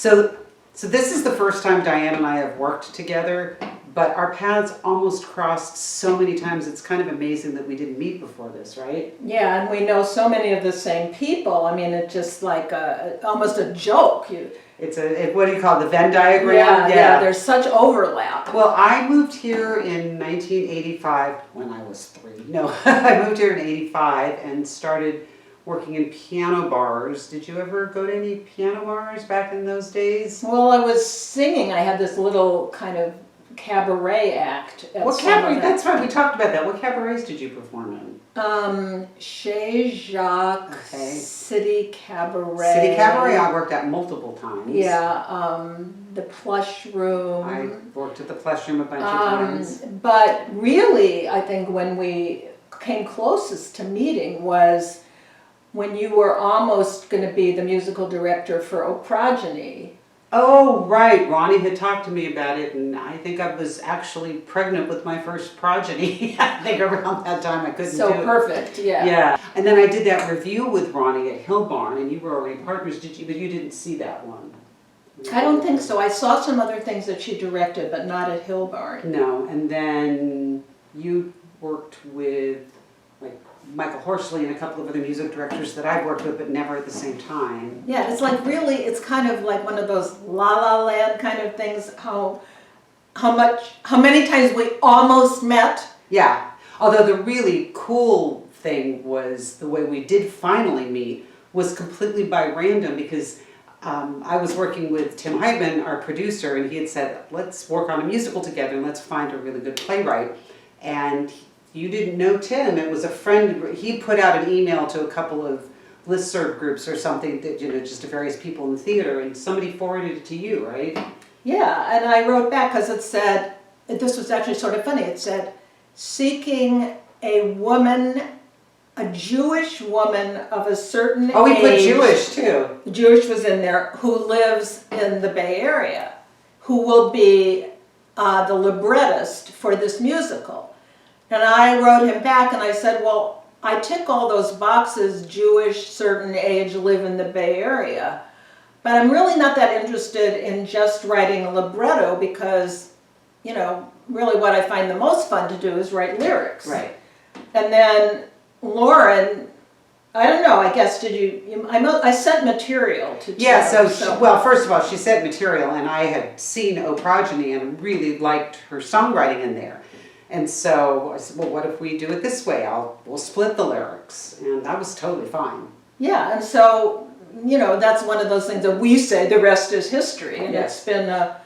So this is the first time Diane and I have worked together, but our paths almost crossed so many times. It's kind of amazing that we didn't meet before this, right? Yeah, and we know so many of the same people. I mean, it's just like almost a joke. What do you call it, the Venn diagram? Yeah, there's such overlap. Well, I moved here in 1985 when I was 3. No, I moved here in 85 and started working in piano bars. Did you ever go to any piano bars back in those days? Well, I was singing. I had this little kind of cabaret act. What cabaret? That's right, we talked about that. What cabarets did you perform in? Chez Jacques, Okay. City Cabaret. City Cabaret I worked at multiple times. Yeah, the Plush Room. I worked at the Plush Room a bunch of times. But really, I think when we came closest to meeting was when you were almost going to be the musical director for O Progeny. Oh, right. Ronnie had talked to me about it, and I think I was actually pregnant with my first progeny. I think around that time I couldn't do it. So perfect, yeah. Yeah. And then I did that review with Ronnie at Hill Barn, and you were already partners, did you? But you didn't see that one. I don't think so. I saw some other things that she directed, but not at Hill Barn. No. And then you worked with like Michael Horsley and a couple of other music directors that I've worked with, but never at the same time. Yeah, it's like really, it's kind of like one of those La La Land kind of things. How many times we almost met. Yeah. Although the really cool thing was the way we did finally meet was completely by random, because I was working with Tim Heitman, our producer, and he had said, let's work on a musical together and let's find a really good playwright. And you didn't know Tim. It was a friend. He put out an email to a couple of listserv groups or something, that, just to various people in the theater, and somebody forwarded it to you, right? Yeah, and I wrote back because it said, this was actually sort of funny, it said, seeking a woman, a Jewish woman of a certain age. Oh, we put Jewish too. Jewish was in there, who lives in the Bay Area, who will be the librettist for this musical. And I wrote him back and I said, well, I tick all those boxes, Jewish, certain age, live in the Bay Area. But I'm really not that interested in just writing a libretto because, really what I find the most fun to do is write lyrics. Right. And then Lauren, I don't know, I guess, I sent material to Joe. Yeah, well, first of all, she sent material, and I had seen O Progeny and really liked her songwriting in there. And so I said, well, what if we do it this way? We'll split the lyrics. And that was totally fine. Yeah, and so, that's one of those things that we say the rest is history. And Yes. It's been a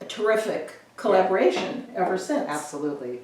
terrific collaboration ever since. Absolutely.